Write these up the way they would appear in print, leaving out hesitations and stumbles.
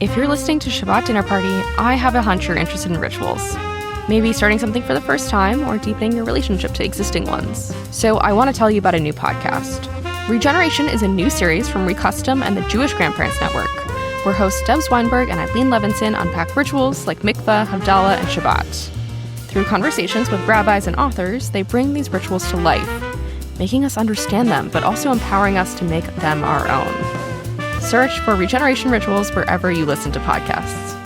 If you're listening to Shabbat Dinner Party, I have a hunch you're interested in rituals. Maybe starting something for the first time or deepening your relationship to existing ones. So I want to tell you about a new podcast. Regeneration is a new series from Recustom and the Jewish Grandparents Network, where hosts Debs Weinberg and Eileen Levinson unpack rituals like mikveh, Havdalah, and Shabbat. Through conversations with rabbis and authors, they bring these rituals to life, making us understand them, but also empowering us to make them our own. Search for Regeneration Rituals wherever you listen to podcasts.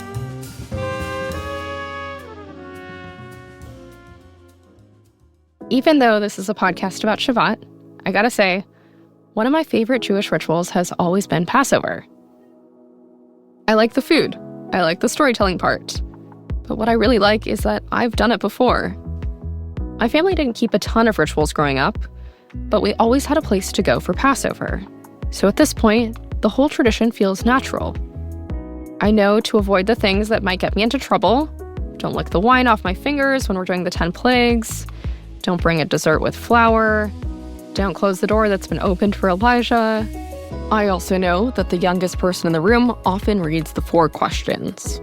Even though this is a podcast about Shabbat, I gotta say, one of my favorite Jewish rituals has always been Passover. I like the food. I like the storytelling part. But what I really like is that I've done it before. My family didn't keep a ton of rituals growing up, but we always had a place to go for Passover. So at this point, the whole tradition feels natural. I know to avoid the things that might get me into trouble. Don't lick the wine off my fingers when we're doing the 10 plagues. Don't bring a dessert with flour. Don't close the door that's been opened for Elijah. I also know that the youngest person in the room often reads the 4 questions.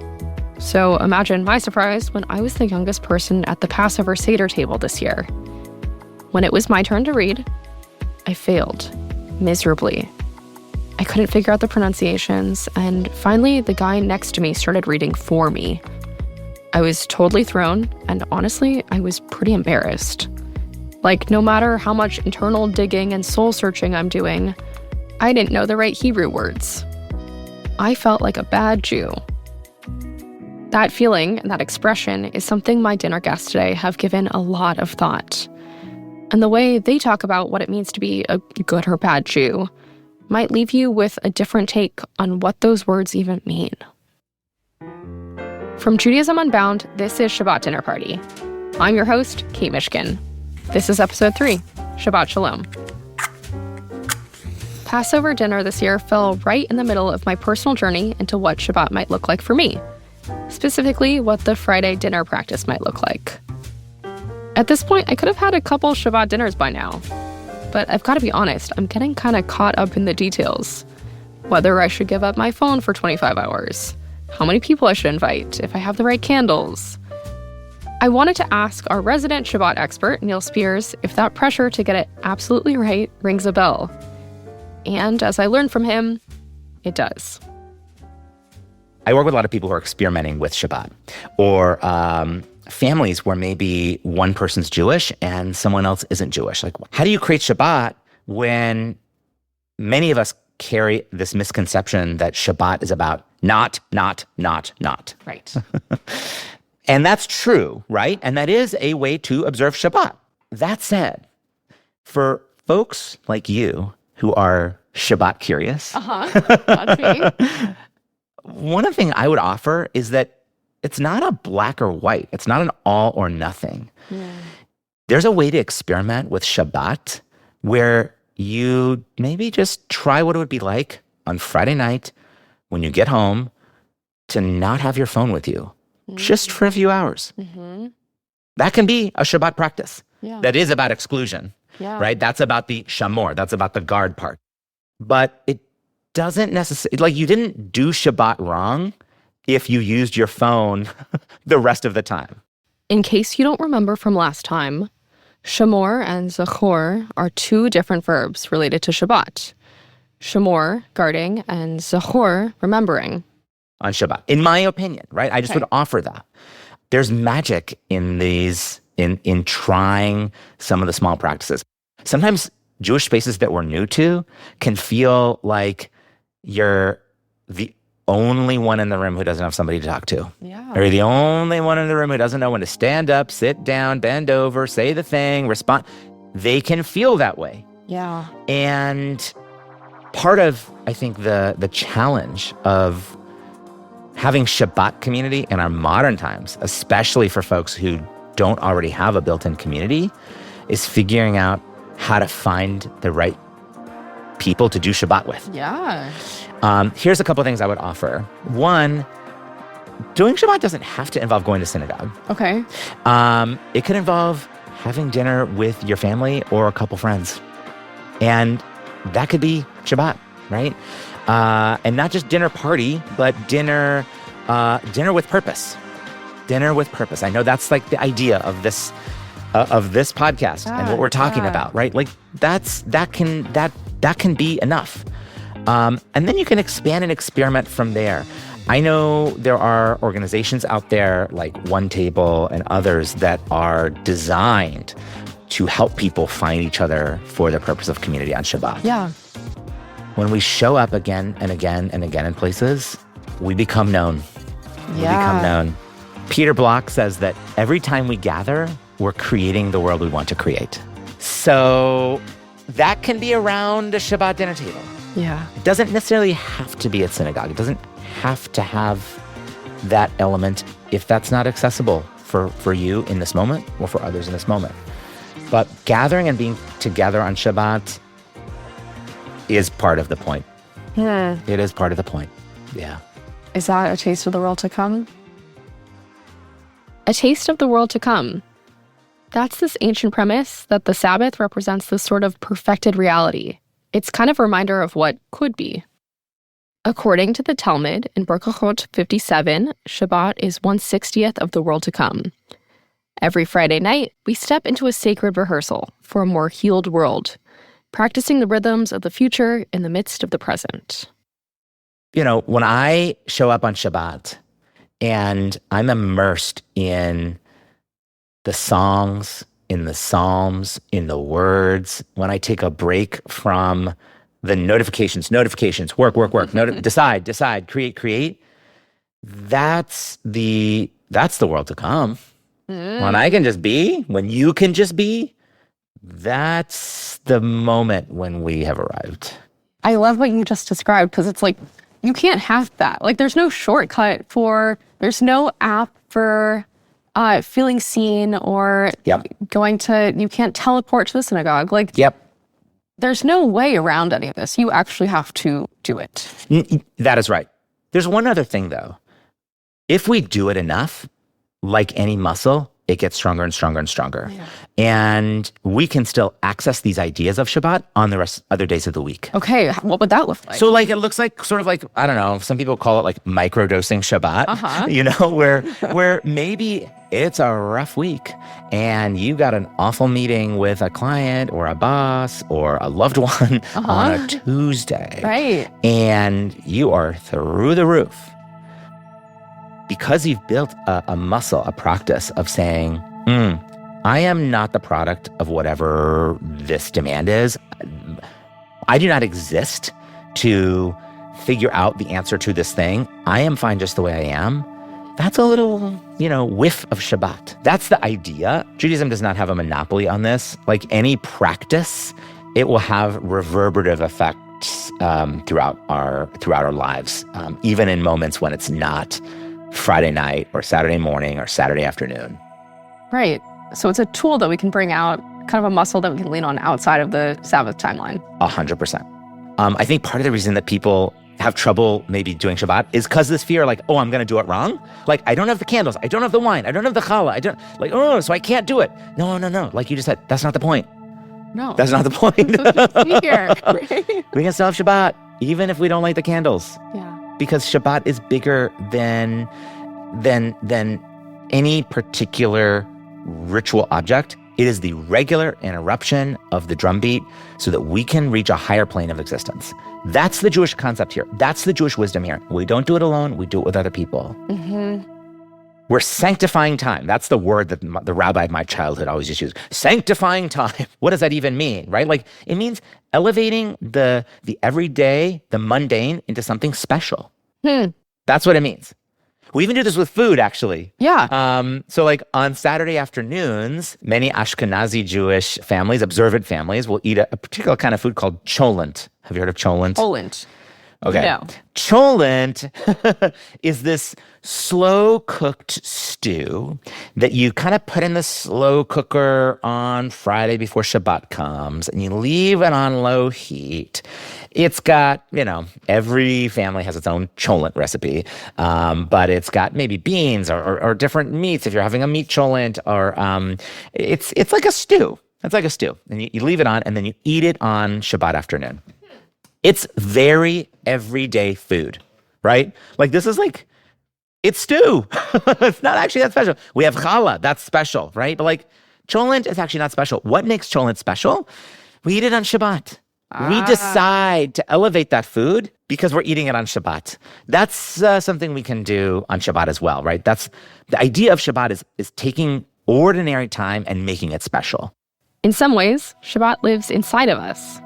So imagine my surprise when I was the youngest person at the Passover Seder table this year. When it was my turn to read, I failed miserably. I couldn't figure out the pronunciations, and finally the guy next to me started reading for me. I was totally thrown, and honestly, I was pretty embarrassed. Like, no matter how much internal digging and soul-searching I'm doing, I didn't know the right Hebrew words. I felt like a bad Jew. That feeling and that expression is something my dinner guests today have given a lot of thought. And the way they talk about what it means to be a good or bad Jew might leave you with a different take on what those words even mean. From Judaism Unbound, this is Shabbat Dinner Party. I'm your host, Kate Mishkin. This is episode 3, Shabbat Shalom. Passover dinner this year fell right in the middle of my personal journey into what Shabbat might look like for me, specifically what the Friday dinner practice might look like. At this point, I could have had a couple Shabbat dinners by now, but I've got to be honest, I'm getting kind of caught up in the details. Whether I should give up my phone for 25 hours, how many people I should invite, if I have the right candles. I wanted to ask our resident Shabbat expert, Neil Spears, if that pressure to get it absolutely right rings a bell. And as I learned from him, it does. I work with a lot of people who are experimenting with Shabbat, or families where maybe one person's Jewish and someone else isn't Jewish. Like, how do you create Shabbat when many of us carry this misconception that Shabbat is about not. Right. And that's true, right? And that is a way to observe Shabbat. That said, for folks like you who are Shabbat curious, That's me. one thing I would offer is that it's not a black or white. It's not an all or nothing. Yeah. There's a way to experiment with Shabbat where you maybe just try what it would be like on Friday night when you get home to not have your phone with you, just for a few hours. Mm-hmm. That can be a Shabbat practice. Yeah. That is about exclusion, right? That's about the shamor. That's about the guard part. But it doesn't necessarily, like, you didn't do Shabbat wrong if you used your phone the rest of the time. In case you don't remember from last time, shamor and zachor are 2 different verbs related to Shabbat. Shamor, guarding, and zachor, remembering. On Shabbat, in my opinion, right? I just would offer that. There's magic in these, in trying some of the small practices. Sometimes Jewish spaces that we're new to can feel like you're the only one in the room who doesn't have somebody to talk to. Yeah. Or you're the only one in the room who doesn't know when to stand up, sit down, bend over, say the thing, respond. They can feel that way. Yeah. And part of, I think, the challenge of having Shabbat community in our modern times, especially for folks who don't already have a built-in community, is figuring out how to find the right people to do Shabbat with. Yeah. Here's a couple of things I would offer. One, doing Shabbat doesn't have to involve going to synagogue. Okay. It could involve having dinner with your family or a couple friends. And that could be Shabbat. right? And not just dinner party, but dinner with purpose. Dinner with purpose. I know that's like the idea of this podcast and what we're talking about, right? Like that can be enough. And then you can expand and experiment from there. I know there are organizations out there like One Table and others that are designed to help people find each other for the purpose of community on Shabbat. Yeah. When we show up again and again and again in places, we become known. We become known. Peter Block says that every time we gather, we're creating the world we want to create. So that can be around a Shabbat dinner table. Yeah. It doesn't necessarily have to be at synagogue. It doesn't have to have that element if that's not accessible for you in this moment or for others in this moment. But gathering and being together on Shabbat is part of the point. Yeah. It is part of the point. Yeah. Is that a taste of the world to come? A taste of the world to come. That's this ancient premise that the Sabbath represents this sort of perfected reality. It's kind of a reminder of what could be. According to the Talmud, in Berachot 57, Shabbat is 1/60th of the world to come. Every Friday night, we step into a sacred rehearsal for a more healed world, practicing the rhythms of the future in the midst of the present. You know, when I show up on Shabbat and I'm immersed in the songs, in the psalms, in the words, when I take a break from the notifications, work, decide, create, that's the world to come. When I can just be, when you can just be, that's the moment when we have arrived. I love what you just described, because it's like, you can't have that. Like, there's no shortcut there's no app for feeling seen or you can't teleport to the synagogue. Like, there's no way around any of this. You actually have to do it. That is right. There's one other thing, though. If we do it enough, like any muscle, it gets stronger and stronger and stronger. Yeah. And we can still access these ideas of Shabbat on the other days of the week. Okay, what would that look like? So like, it looks like sort of like, I don't know, some people call it like microdosing Shabbat, you know, where maybe it's a rough week and you got an awful meeting with a client or a boss or a loved one on a Tuesday. Right. And you are through the roof. Because you've built a muscle, a practice of saying, I am not the product of whatever this demand is. I do not exist to figure out the answer to this thing. I am fine just the way I am. That's a little, whiff of Shabbat. That's the idea. Judaism does not have a monopoly on this. Like any practice, it will have reverberative effects throughout our lives, even in moments when it's not Friday night or Saturday morning or Saturday afternoon. Right. So it's a tool that we can bring out, kind of a muscle that we can lean on outside of the Sabbath timeline. 100%. I think part of the reason that people have trouble maybe doing Shabbat is because this fear, like, I'm going to do it wrong. Like, I don't have the candles. I don't have the wine. I don't have the challah. So I can't do it. No. Like you just said, that's not the point. No. That's not the point. Here. We can still have Shabbat, even if we don't light the candles. Yeah. Because Shabbat is bigger than any particular ritual object. It is the regular interruption of the drumbeat so that we can reach a higher plane of existence. That's the Jewish concept here. That's the Jewish wisdom here. We don't do it alone. We do it with other people. Mm-hmm. We're sanctifying time. That's the word that the rabbi of my childhood always just used. Sanctifying time. What does that even mean, right? Like, it means elevating the everyday, the mundane, into something special. That's what it means. We even do this with food, actually. Yeah. So like on Saturday afternoons, many Ashkenazi Jewish families, observant families, will eat a particular kind of food called cholent. Have you heard of cholent? Cholent. Okay. No. Cholent is this slow-cooked stew that you kind of put in the slow cooker on Friday before Shabbat comes, and you leave it on low heat. It's got, every family has its own cholent recipe, but it's got maybe beans or different meats if you're having a meat cholent, or it's like a stew. It's like a stew. And you leave it on, and then you eat it on Shabbat afternoon. It's very everyday food, right? Like this is like, it's stew. It's not actually that special. We have challah, that's special, right? But like cholent is actually not special. What makes cholent special? We eat it on Shabbat. We decide to elevate that food because we're eating it on Shabbat. That's something we can do on Shabbat as well, right? That's the idea of Shabbat is taking ordinary time and making it special. In some ways, Shabbat lives inside of us.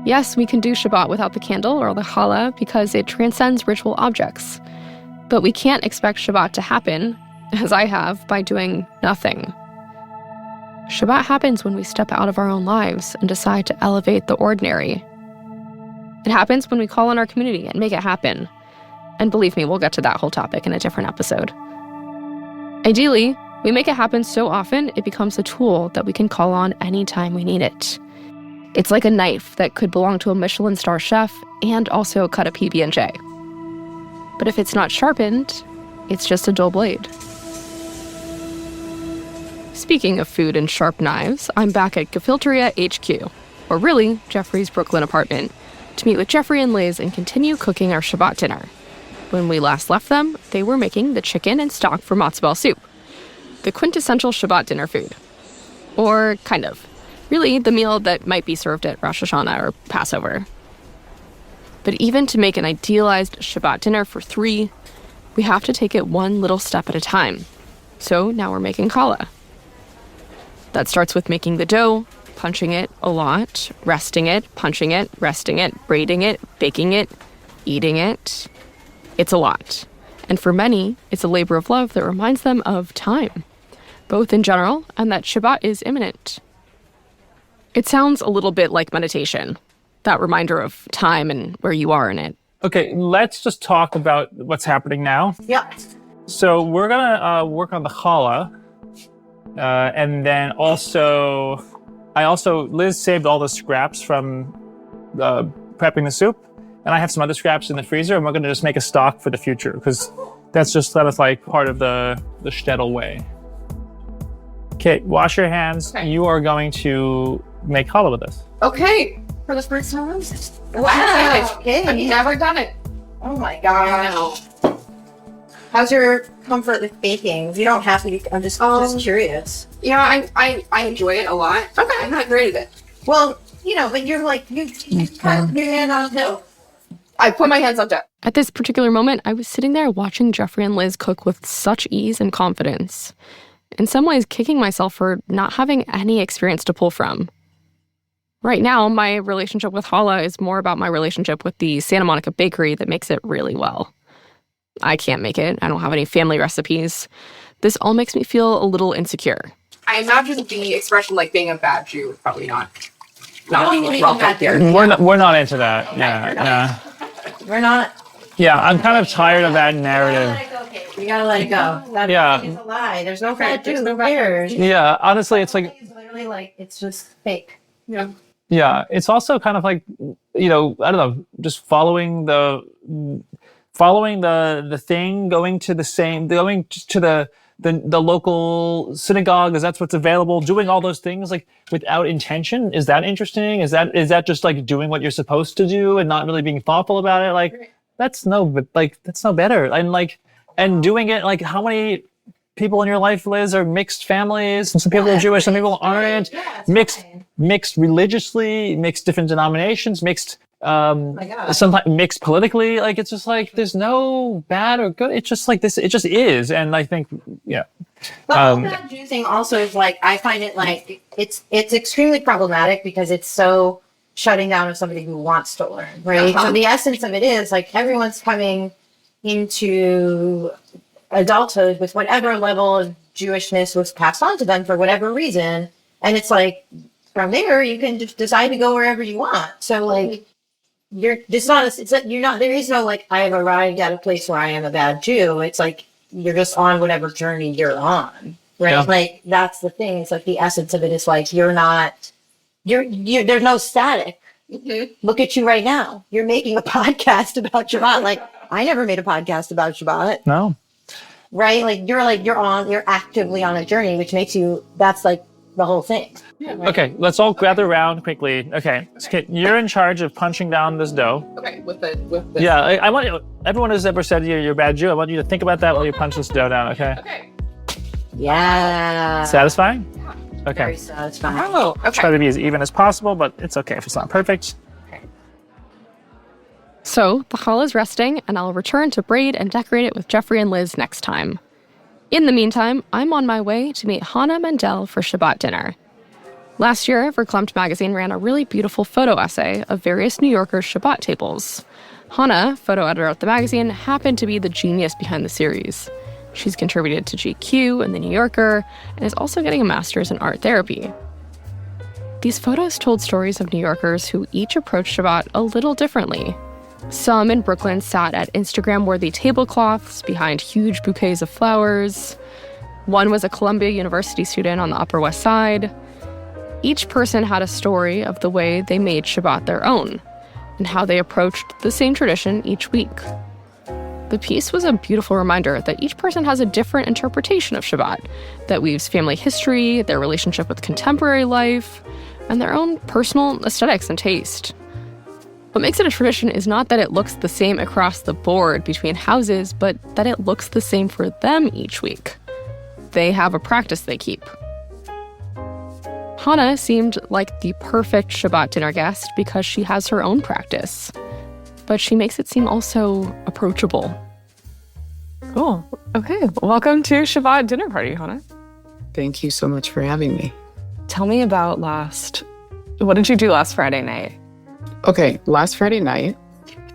Yes, we can do Shabbat without the candle or the challah because it transcends ritual objects. But we can't expect Shabbat to happen, as I have, by doing nothing. Shabbat happens when we step out of our own lives and decide to elevate the ordinary. It happens when we call on our community and make it happen. And believe me, we'll get to that whole topic in a different episode. Ideally, we make it happen so often it becomes a tool that we can call on anytime we need it. It's like a knife that could belong to a Michelin star chef and also cut a PB&J. But if it's not sharpened, it's just a dull blade. Speaking of food and sharp knives, I'm back at Gefilteria HQ, or really, Jeffrey's Brooklyn apartment, to meet with Jeffrey and Liz and continue cooking our Shabbat dinner. When we last left them, they were making the chicken and stock for matzo ball soup, the quintessential Shabbat dinner food. Or kind of. Really, the meal that might be served at Rosh Hashanah or Passover. But even to make an idealized Shabbat dinner for 3, we have to take it one little step at a time. So now we're making challah. That starts with making the dough, punching it a lot, resting it, punching it, resting it, braiding it, baking it, eating it. It's a lot. And for many, it's a labor of love that reminds them of time, both in general and that Shabbat is imminent. It sounds a little bit like meditation, that reminder of time and where you are in it. Okay, let's just talk about what's happening now. Yeah. So we're gonna work on the challah. And then Liz saved all the scraps from prepping the soup. And I have some other scraps in the freezer, and we're going to just make a stock for the future, because that's just kind of like part of the shtetl way. Okay, wash your hands. Okay. You are going to make challah with us. Okay. For the first time? Wow. Okay. I've never done it. Oh my God. How's your comfort with baking? You don't have to. I'm just curious. Yeah, I enjoy it a lot. Okay. I'm not great at it. Well, but you're like, you put your hand on dough. I put my hands on dough. At this particular moment, I was sitting there watching Jeffrey and Liz cook with such ease and confidence. In some ways, kicking myself for not having any experience to pull from. Right now, my relationship with challah is more about my relationship with the Santa Monica bakery that makes it really well. I can't make it. I don't have any family recipes. This all makes me feel a little insecure. I imagine the expression like being a bad Jew is probably not there. We're not into that. Yeah. We're not. Yeah, I'm kind of tired of that narrative. We gotta let it go. That is a lie. There's no bad Jews, no bears. Yeah, honestly, it's like it's literally like it's just fake. Yeah. Yeah, it's also kind of like, I don't know, just following the thing, going to the local synagogue, because that's what's available, doing all those things like without intention. Is that interesting? Is that just like doing what you're supposed to do and not really being thoughtful about it? Like that's no better. And doing it, like, how many people in your life, Liz, are mixed families, and some people are Jewish, some people aren't, mixed religiously, mixed different denominations, mixed sometimes mixed politically. Like, it's just like there's no bad or good. It's just like this. It just is. And I think, yeah. The whole bad Jew thing also is like, I find it like it's extremely problematic because it's so shutting down of somebody who wants to learn, right? So the essence of it is like everyone's coming into adulthood with whatever level of Jewishness was passed on to them for whatever reason, and it's like from there you can just decide to go wherever you want. So like there is no like I have arrived at a place where I am a bad Jew. It's like you're just on whatever journey you're on, right? Yeah. Like that's the thing. It's like the essence of it is like you're there's no static. Mm-hmm. Look at you right now. You're making a podcast about Shabbat. Like I never made a podcast about Shabbat. No. Right? Like you're actively on a journey, which makes you, that's like the whole thing. Okay, let's all gather around quickly. Okay, you're in charge of punching down this dough. Okay, with the. Yeah, I want you, everyone who's ever said you're a bad Jew, I want you to think about that while you punch this dough down, okay? Okay. Yeah. Satisfying? Okay. Very satisfying. Oh, okay. Try to be as even as possible, but it's okay if it's not perfect. So the challah is resting, and I'll return to braid and decorate it with Jeffrey and Liz next time. In the meantime, I'm on my way to meet Hana Mendel for Shabbat dinner. Last year, Verklempt magazine ran a really beautiful photo essay of various New Yorkers' Shabbat tables. Hana, photo editor of the magazine, happened to be the genius behind the series. She's contributed to GQ and The New Yorker, and is also getting a master's in art therapy. These photos told stories of New Yorkers who each approached Shabbat a little differently. Some in Brooklyn sat at Instagram-worthy tablecloths behind huge bouquets of flowers. One was a Columbia University student on the Upper West Side. Each person had a story of the way they made Shabbat their own, and how they approached the same tradition each week. The piece was a beautiful reminder that each person has a different interpretation of Shabbat, that weaves family history, their relationship with contemporary life, and their own personal aesthetics and taste. What makes it a tradition is not that it looks the same across the board between houses, but that it looks the same for them each week. They have a practice they keep. Hana seemed like the perfect Shabbat dinner guest because she has her own practice, but she makes it seem also approachable. Cool. Okay. Welcome to Shabbat Dinner Party, Hana. Thank you so much for having me. Tell me about what did you do last Friday night? Okay, last Friday night,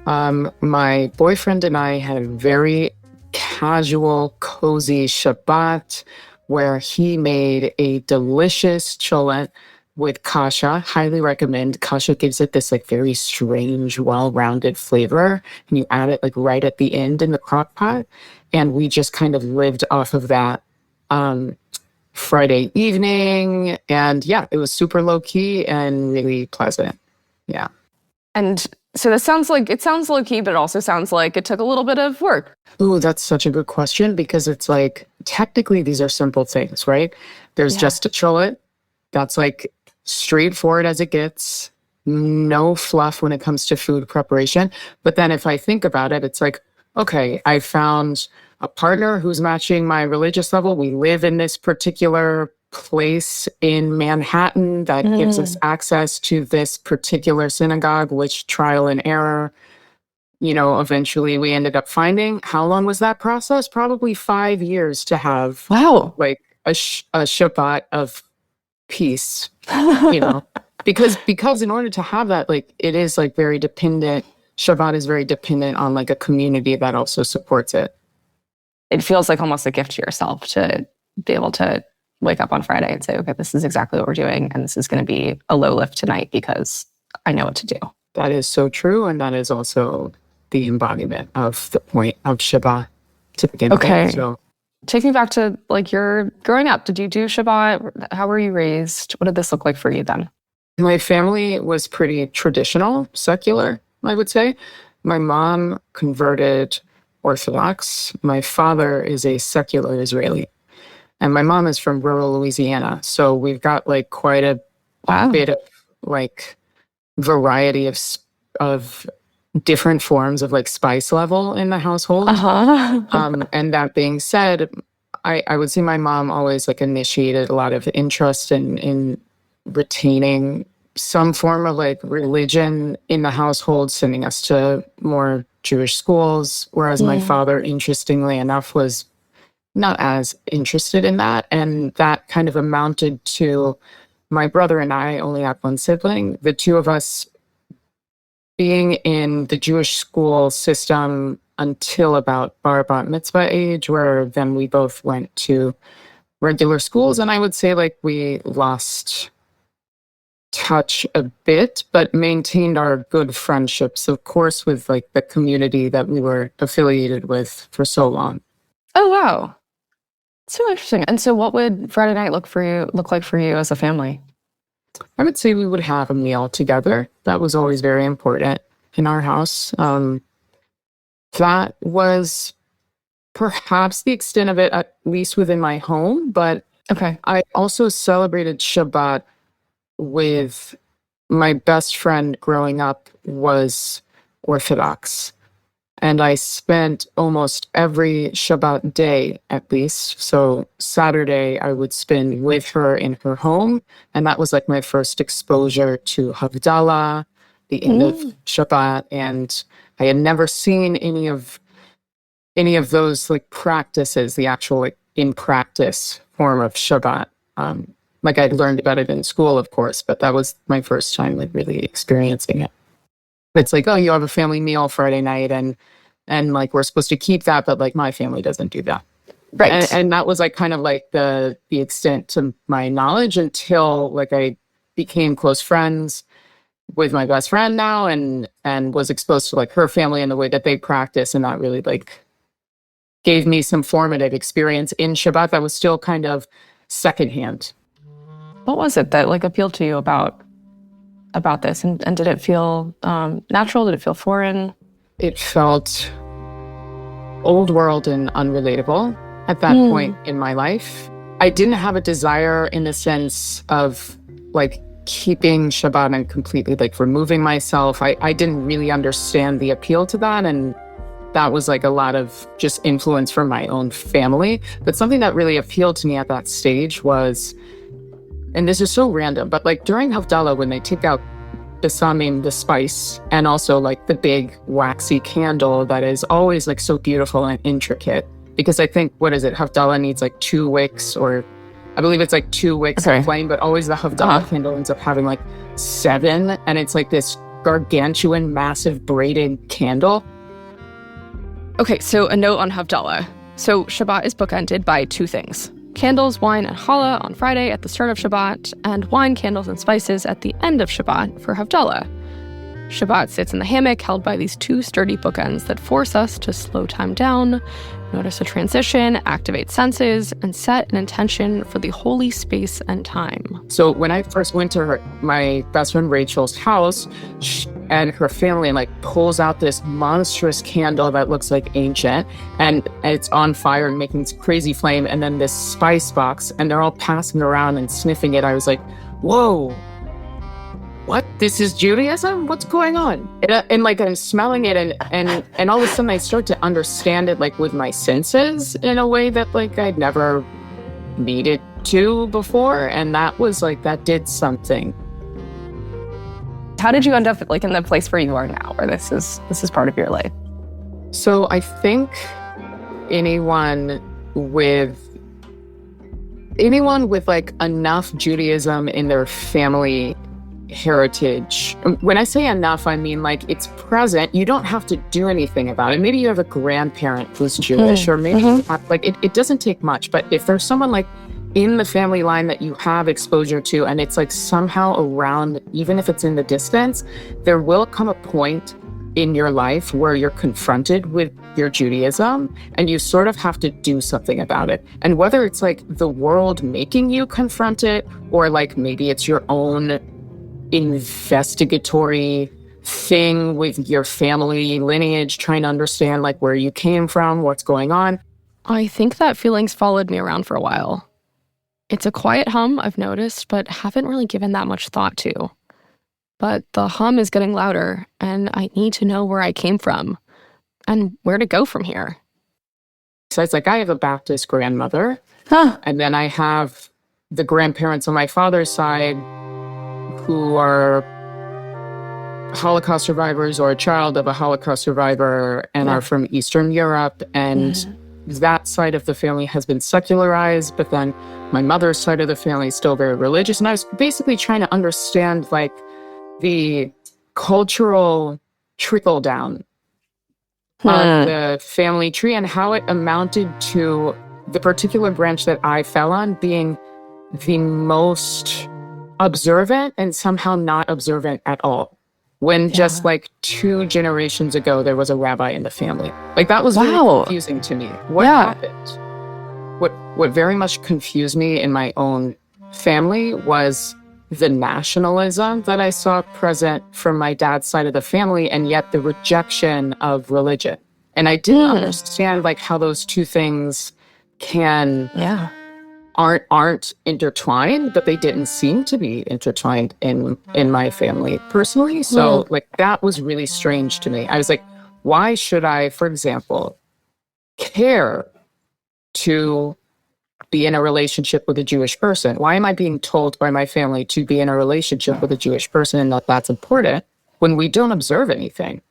my boyfriend and I had a very casual, cozy Shabbat where he made a delicious challah with kasha. Highly recommend. Kasha gives it this like very strange, well-rounded flavor, and you add it like right at the end in the crock pot. And we just kind of lived off of that Friday evening. And yeah, it was super low key and really pleasant. Yeah. And so it sounds low key, but it also sounds like it took a little bit of work. Ooh, that's such a good question because it's like, technically these are simple things, right? There's just a challah. That's like straightforward as it gets. No fluff when it comes to food preparation. But then if I think about it, it's like, okay, I found a partner who's matching my religious level. We live in this particular place in Manhattan that gives us access to this particular synagogue, which trial and error, eventually we ended up finding. How long was that process? Probably 5 years to have like a Shabbat of peace, because in order to have that, like it is like very dependent. Shabbat is very dependent on like a community that also supports it. It feels like almost a gift to yourself to be able to wake up on Friday and say, okay, this is exactly what we're doing. And this is going to be a low lift tonight because I know what to do. That is so true. And that is also the embodiment of the point of Shabbat to begin with. So take me back to like your growing up. Did you do Shabbat? How were you raised? What did this look like for you then? My family was pretty traditional, secular, I would say. My mom converted Orthodox. My father is a secular Israeli. And my mom is from rural Louisiana. So we've got like quite a bit of like variety of different forms of like spice level in the household. And that being said, I would say my mom always like initiated a lot of interest in retaining some form of like religion in the household, sending us to more Jewish schools. Whereas my father, interestingly enough, was not as interested in that. And that kind of amounted to my brother and I only had one sibling. The two of us being in the Jewish school system until about bar mitzvah age, where then we both went to regular schools. And I would say like we lost touch a bit, but maintained our good friendships, of course, with like the community that we were affiliated with for so long. Oh, wow. So interesting. And so what would Friday night look like for you as a family? I would say we would have a meal together. That was always very important in our house. That was perhaps the extent of it, at least within my home. But Okay. I also celebrated Shabbat with my best friend growing up was Orthodox. And I spent almost every Shabbat day, at least. So Saturday, I would spend with her in her home. And that was like my first exposure to Havdalah, the end of Shabbat. And I had never seen any of those like practices, the actual like in practice form of Shabbat. Like I'd learned about it in school, of course, but that was my first time like really experiencing it. It's like, oh, you have a family meal Friday night and like we're supposed to keep that, but like my family doesn't do that. Right. And that was like kind of like the extent to my knowledge until like I became close friends with my best friend now and was exposed to like her family and the way that they practice. And that really like gave me some formative experience in Shabbat that was still kind of secondhand. What was it that like appealed to you about this? And did it feel natural? Did it feel foreign? It felt old world and unrelatable at that point in my life. I didn't have a desire in the sense of like keeping Shabbat and completely like removing myself. I didn't really understand the appeal to that. And that was like a lot of just influence from my own family. But something that really appealed to me at that stage was, and this is so random, but like during Havdalah, when they take out the samim, the spice, and also like the big waxy candle that is always like so beautiful and intricate. Because I think, what is it? Havdalah needs like 2 wicks, or I believe it's like 2 wicks of flame, but always the Havdalah candle ends up having like 7. And it's like this gargantuan, massive braided candle. Okay, so a note on Havdalah. So Shabbat is bookended by 2 things. Candles, wine, and challah on Friday at the start of Shabbat, and wine, candles, and spices at the end of Shabbat for Havdalah. Shabbat sits in the hammock held by these 2 sturdy bookends that force us to slow time down, notice a transition, activate senses, and set an intention for the holy space and time. So when I first went to my best friend Rachel's house, and her family like pulls out this monstrous candle that looks like ancient, and it's on fire and making this crazy flame, and then this spice box, and they're all passing around and sniffing it. I was like, whoa, what? This is Judaism? What's going on? And like I'm smelling it, and all of a sudden I start to understand it like with my senses in a way that like I'd never needed to before, and that was like, that did something. How did you end up like in the place where you are now, where this is part of your life? So I think anyone with like enough Judaism in their family heritage. When I say enough, I mean like it's present. You don't have to do anything about it. Maybe you have a grandparent who's Jewish, or maybe like it doesn't take much. But if there's someone like in the family line that you have exposure to, and it's like somehow around, even if it's in the distance, there will come a point in your life where you're confronted with your Judaism and you sort of have to do something about it. And whether it's like the world making you confront it, or like maybe it's your own investigatory thing with your family lineage, trying to understand like where you came from, what's going on. I think that feeling's followed me around for a while. It's a quiet hum, I've noticed, but haven't really given that much thought to. But the hum is getting louder, and I need to know where I came from and where to go from here. So it's like I have a Baptist grandmother, and then I have the grandparents on my father's side who are Holocaust survivors or a child of a Holocaust survivor and are from Eastern Europe. And that side of the family has been secularized, but then my mother's side of the family is still very religious. And I was basically trying to understand like the cultural trickle down of the family tree and how it amounted to the particular branch that I fell on being the most observant and somehow not observant at all. When just like 2 generations ago, there was a rabbi in the family. Like that was really confusing to me. What happened? What very much confused me in my own family was the nationalism that I saw present from my dad's side of the family, and yet the rejection of religion. And I didn't understand like how those 2 things can aren't intertwined, but they didn't seem to be intertwined in my family personally. So like that was really strange to me. I was like, why should I, for example, care to be in a relationship with a Jewish person? Why am I being told by my family to be in a relationship with a Jewish person and that that's important when we don't observe anything?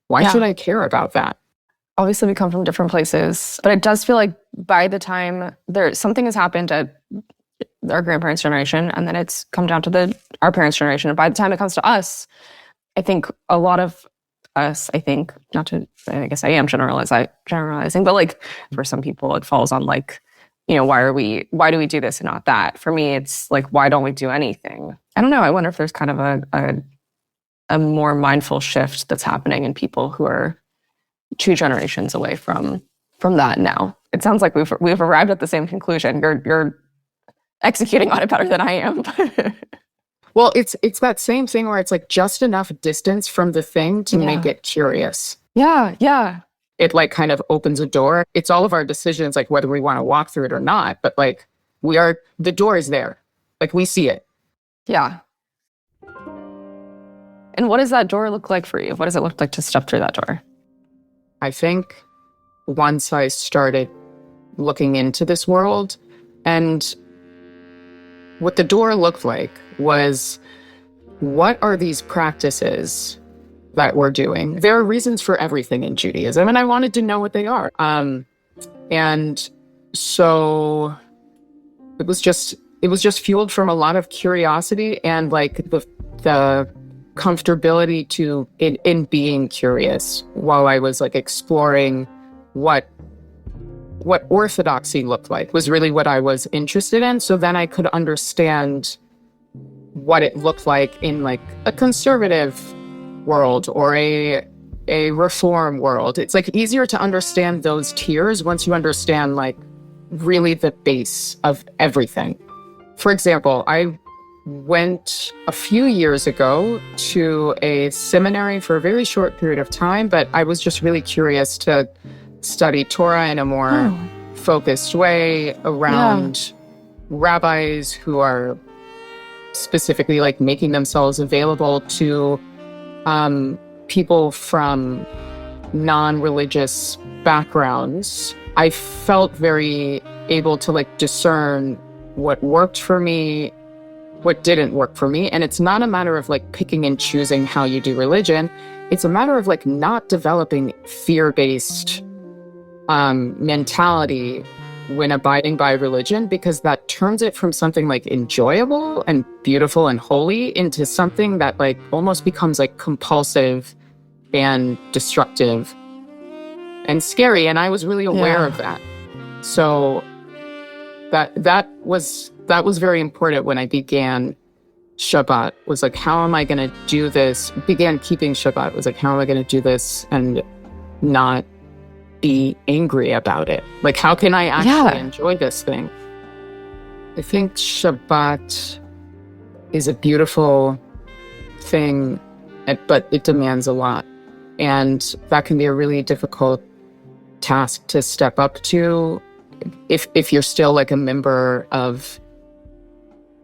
Why should I care about that? Obviously, we come from different places, but it does feel like by the time something has happened at our grandparents' generation, and then it's come down to our parents' generation. And by the time it comes to us, I think a lot of us, I guess I am generalizing, but like for some people, it falls on like, why do we do this and not that? For me, it's like, why don't we do anything? I don't know. I wonder if there's kind of a more mindful shift that's happening in people who are 2 generations away from that now. It sounds like we've arrived at the same conclusion. You're executing on it better than I am. Well, it's that same thing where it's like just enough distance from the thing to make it curious. Yeah. It like kind of opens a door. It's all of our decisions, like whether we want to walk through it or not. But like the door is there. Like we see it. Yeah. And what does that door look like for you? What does it look like to step through that door? I think once I started looking into this world, and what the door looked like was, what are these practices that we're doing? There are reasons for everything in Judaism, and I wanted to know what they are. And so it was just fueled from a lot of curiosity and like the comfortability in being curious while I was like exploring what orthodoxy looked like was really what I was interested in. So then I could understand what it looked like in like a conservative world or a reform world. It's like easier to understand those tiers once you understand like really the base of everything. For example, I went a few years ago to a seminary for a very short period of time, but I was just really curious to study Torah in a more focused way around rabbis who are specifically like making themselves available to people from non-religious backgrounds. I felt very able to like discern what worked for me, what didn't work for me. And it's not a matter of like picking and choosing how you do religion. It's a matter of like not developing fear-based mentality when abiding by religion, because that turns it from something like enjoyable and beautiful and holy into something that like almost becomes like compulsive and destructive and scary. And I was really aware of that. So that was very important when I began Shabbat, was like, how am I going to do this? Began keeping Shabbat, was like, how am I going to do this and not be angry about it? Like, how can I actually enjoy this thing? I think Shabbat is a beautiful thing, but it demands a lot. And that can be a really difficult task to step up to if you're still like a member of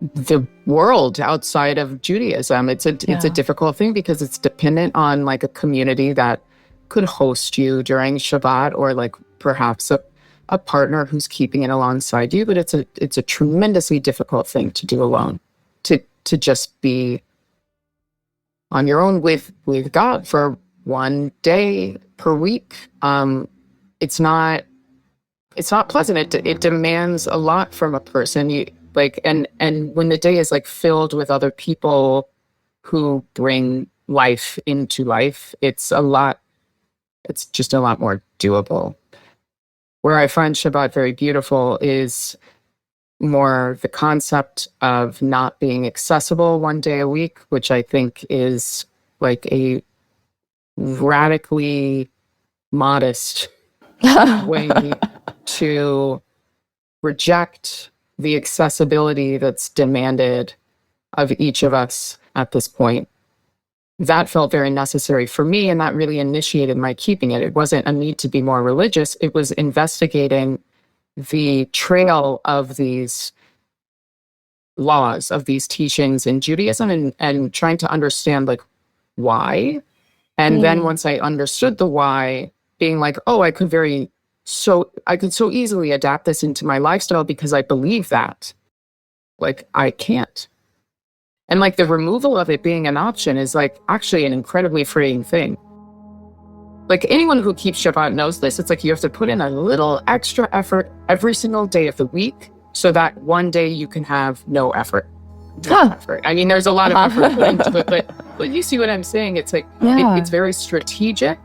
the world outside of Judaism. It's a difficult thing because it's dependent on like a community that could host you during Shabbat, or like perhaps a partner who's keeping it alongside you. But it's a tremendously difficult thing to do alone, to just be on your own with God for one day per week. It's not pleasant. It demands a lot from a person. And when the day is like filled with other people who bring life into life, it's just a lot more doable. Where I find Shabbat very beautiful is more the concept of not being accessible one day a week, which I think is like a radically modest way to reject the accessibility that's demanded of each of us at this point. That felt very necessary for me, and that really initiated my keeping it. It wasn't a need to be more religious. It was investigating the trail of these laws, of these teachings in Judaism, and trying to understand like why. And then once I understood the why, being like, oh, I could so easily adapt this into my lifestyle because I believe that. Like, I can't. And like the removal of it being an option is like actually an incredibly freeing thing. Like anyone who keeps Shabbat knows this. It's like you have to put in a little extra effort every single day of the week so that one day you can have no effort. Effort. I mean, there's a lot of effort put into it, but you see what I'm saying? It's like, it's very strategic.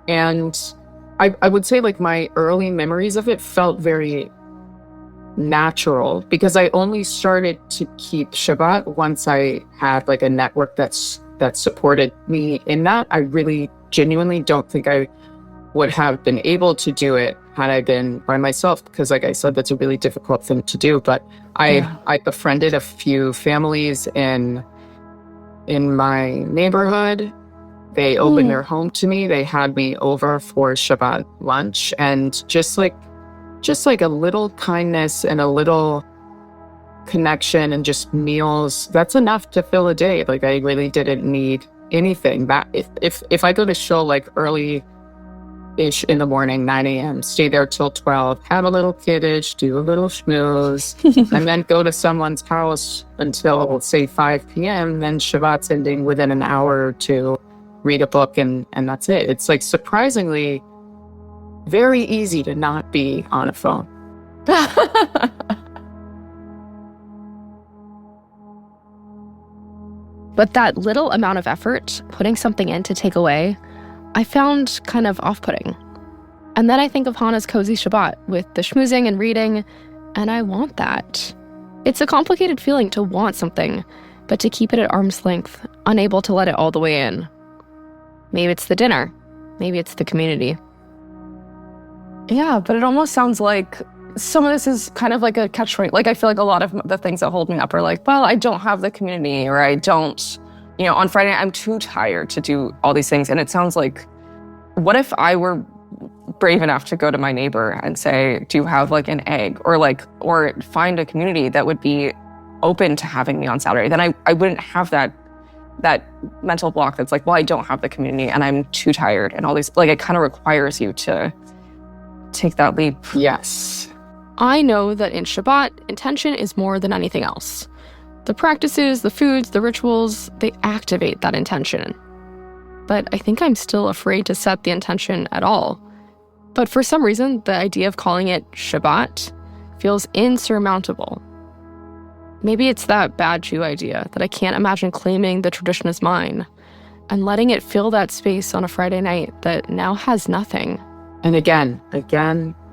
And I would say like my early memories of it felt very natural because I only started to keep Shabbat once I had like a network that supported me in that. I really genuinely don't think I would have been able to do it had I been by myself, because like I said, that's a really difficult thing to do. But I befriended a few families in my neighborhood. They opened their home to me. They had me over for Shabbat lunch, and just like a little kindness and a little connection and just meals, that's enough to fill a day. Like I really didn't need anything. That if I go to shul like early-ish in the morning, 9 a.m., stay there till 12, have a little kiddush, do a little schmooze, and then go to someone's house until say 5 p.m., then Shabbat's ending within an hour or two, read a book, and that's it. It's like surprisingly very easy to not be on a phone. But that little amount of effort, putting something in to take away, I found kind of off-putting. And then I think of Hana's cozy Shabbat with the schmoozing and reading, and I want that. It's a complicated feeling to want something, but to keep it at arm's length, unable to let it all the way in. Maybe it's the dinner. Maybe it's the community. Yeah, but it almost sounds like some of this is kind of like a catch-22. Like I feel like a lot of the things that hold me up are like, well, I don't have the community, or I don't, on Friday night, I'm too tired to do all these things. And it sounds like, what if I were brave enough to go to my neighbor and say, do you have like an egg? Or find a community that would be open to having me on Saturday. Then I wouldn't have that mental block that's like, well, I don't have the community and I'm too tired and all these, like it kind of requires you to take that leap. Yes. I know that in Shabbat, intention is more than anything else. The practices, the foods, the rituals, they activate that intention. But I think I'm still afraid to set the intention at all. But for some reason, the idea of calling it Shabbat feels insurmountable. Maybe it's that bad Jew idea that I can't imagine claiming the tradition as mine and letting it fill that space on a Friday night that now has nothing. And again,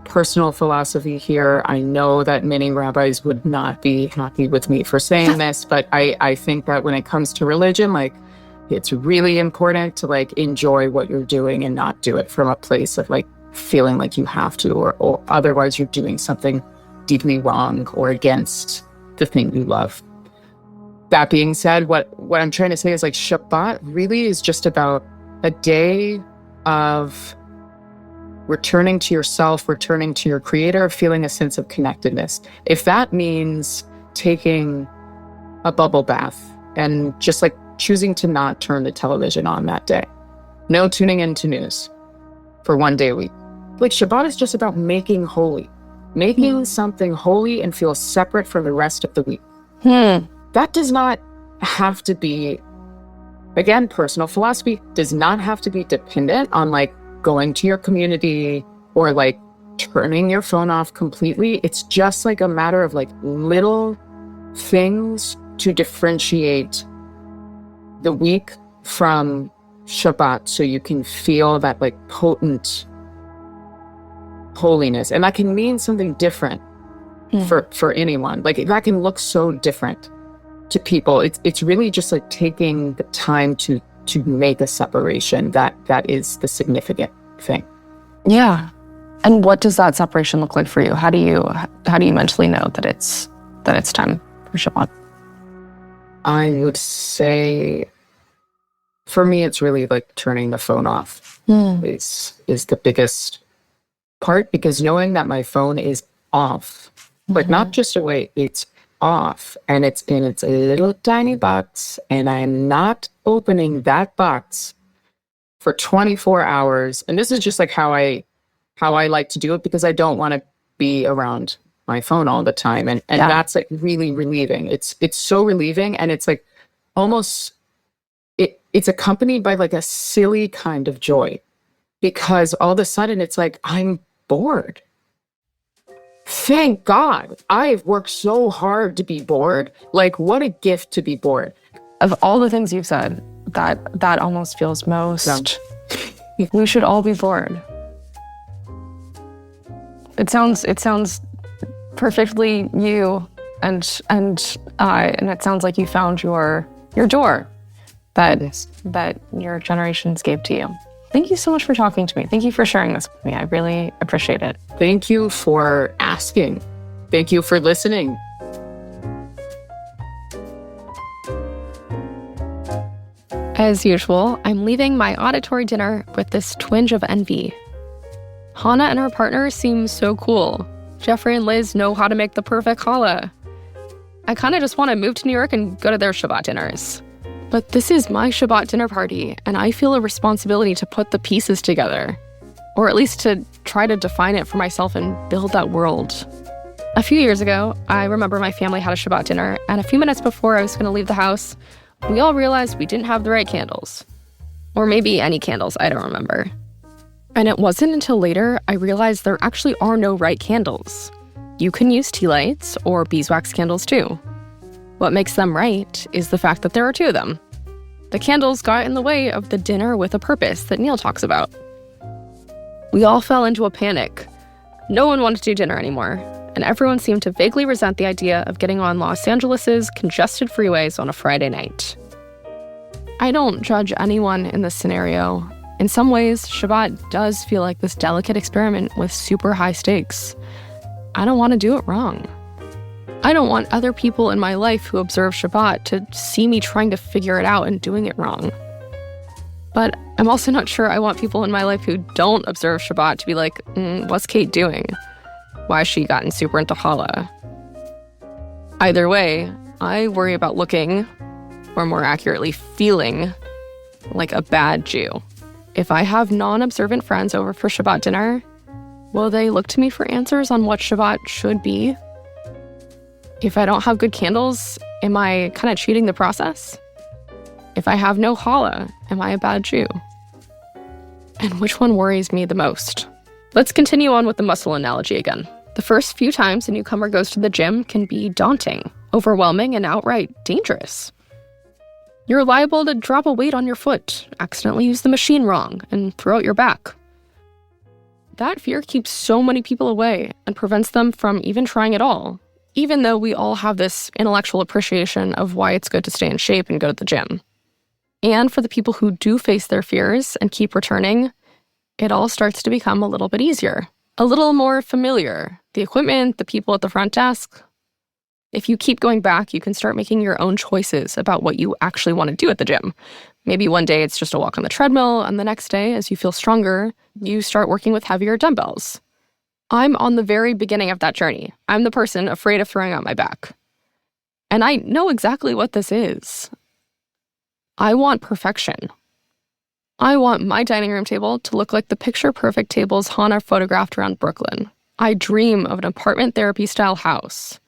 personal philosophy here. I know that many rabbis would not be happy with me for saying this, but I think that when it comes to religion, like it's really important to like enjoy what you're doing and not do it from a place of like feeling like you have to, or otherwise you're doing something deeply wrong or against the thing you love. That being said, what I'm trying to say is like Shabbat really is just about a day of returning to yourself, returning to your creator, feeling a sense of connectedness. If that means taking a bubble bath and just like choosing to not turn the television on that day, no tuning into news for one day a week. Like Shabbat is just about making holy, making something holy and feel separate from the rest of the week. That does not have to be, again, personal philosophy does not have to be dependent on like going to your community or like turning your phone off completely. It's just like a matter of like little things to differentiate the week from Shabbat so you can feel that like potent holiness. And that can mean something different for anyone. Like that can look so different to people. It's really just like taking the time to make a separation that is the significant thing. Yeah. And what does that separation look like for you? How do you mentally know that it's time for Shabbat? I would say for me it's really like turning the phone off is the biggest part, because knowing that my phone is off, but not just away, it's off. And it's in its little tiny box. And I'm not opening that box for 24 hours. And this is just like how I like to do it, because I don't want to be around my phone all the time. And that's like really relieving. It's so relieving. And it's like almost, it's accompanied by like a silly kind of joy, because all of a sudden it's like, I'm bored. Thank God. I've worked so hard to be bored. Like, what a gift to be bored. Of all the things you've said, that almost feels most. We should all be bored. It sounds perfectly you, and it sounds like you found your door that your generations gave to you. Thank you so much for talking to me. Thank you for sharing this with me. I really appreciate it. Thank you for asking. Thank you for listening. As usual, I'm leaving my auditory dinner with this twinge of envy. Hana and her partner seem so cool. Jeffrey and Liz know how to make the perfect challah. I kind of just want to move to New York and go to their Shabbat dinners. But this is my Shabbat dinner party, and I feel a responsibility to put the pieces together. Or at least to try to define it for myself and build that world. A few years ago, I remember my family had a Shabbat dinner, and a few minutes before I was going to leave the house, we all realized we didn't have the right candles. Or maybe any candles, I don't remember. And it wasn't until later I realized there actually are no right candles. You can use tea lights or beeswax candles too. What makes them right is the fact that there are two of them. The candles got in the way of the dinner with a purpose that Neil talks about. We all fell into a panic. No one wanted to do dinner anymore, and everyone seemed to vaguely resent the idea of getting on Los Angeles's congested freeways on a Friday night. I don't judge anyone in this scenario. In some ways, Shabbat does feel like this delicate experiment with super high stakes. I don't want to do it wrong. I don't want other people in my life who observe Shabbat to see me trying to figure it out and doing it wrong. But I'm also not sure I want people in my life who don't observe Shabbat to be like, what's Kate doing? Why has she gotten super into challah? Either way, I worry about looking, or more accurately, feeling like a bad Jew. If I have non-observant friends over for Shabbat dinner, will they look to me for answers on what Shabbat should be? If I don't have good candles, am I kind of cheating the process? If I have no challah, am I a bad Jew? And which one worries me the most? Let's continue on with the muscle analogy again. The first few times a newcomer goes to the gym can be daunting, overwhelming, and outright dangerous. You're liable to drop a weight on your foot, accidentally use the machine wrong, and throw out your back. That fear keeps so many people away and prevents them from even trying at all, even though we all have this intellectual appreciation of why it's good to stay in shape and go to the gym. And for the people who do face their fears and keep returning, it all starts to become a little bit easier, a little more familiar. The equipment, the people at the front desk. If you keep going back, you can start making your own choices about what you actually want to do at the gym. Maybe one day it's just a walk on the treadmill, and the next day, as you feel stronger, you start working with heavier dumbbells. I'm on the very beginning of that journey. I'm the person afraid of throwing out my back. And I know exactly what this is. I want perfection. I want my dining room table to look like the picture-perfect tables Hana photographed around Brooklyn. I dream of an apartment therapy-style house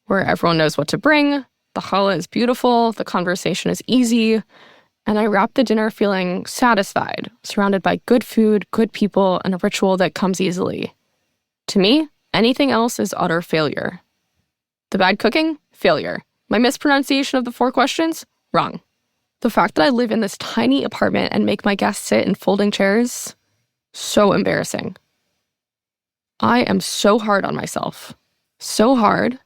where everyone knows what to bring, the challah is beautiful, the conversation is easy, and I wrap the dinner feeling satisfied, surrounded by good food, good people, and a ritual that comes easily. To me, anything else is utter failure. The bad cooking? Failure. My mispronunciation of the 4 questions? Wrong. The fact that I live in this tiny apartment and make my guests sit in folding chairs? So embarrassing. I am so hard on myself. So hard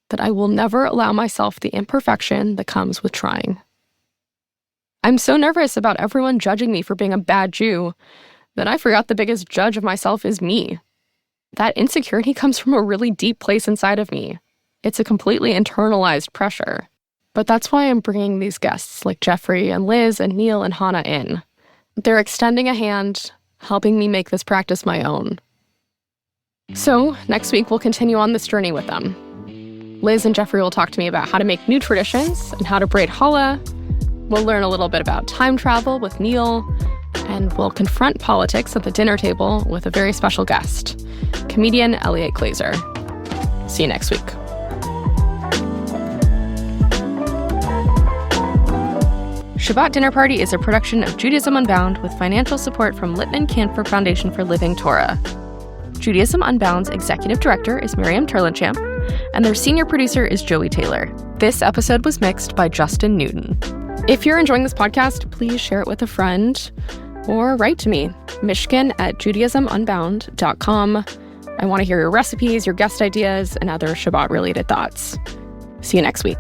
that I will never allow myself the imperfection that comes with trying. I'm so nervous about everyone judging me for being a bad Jew that I forgot the biggest judge of myself is me. That insecurity comes from a really deep place inside of me. It's a completely internalized pressure. But that's why I'm bringing these guests like Jeffrey and Liz and Neil and Hana in. They're extending a hand, helping me make this practice my own. So next week, we'll continue on this journey with them. Liz and Jeffrey will talk to me about how to make new traditions and how to braid challah. We'll learn a little bit about time travel with Neil, and we'll confront politics at the dinner table with a very special guest, comedian Elliot Glazer. See you next week. Shabbat Dinner Party is a production of Judaism Unbound with financial support from Littman Canfor Foundation for Living Torah. Judaism Unbound's executive director is Miriam Terlinchamp, and their senior producer is Joey Taylor. This episode was mixed by Justin Newton. If you're enjoying this podcast, please share it with a friend or write to me, mishkin@judaismunbound.com. I want to hear your recipes, your guest ideas, and other Shabbat-related thoughts. See you next week.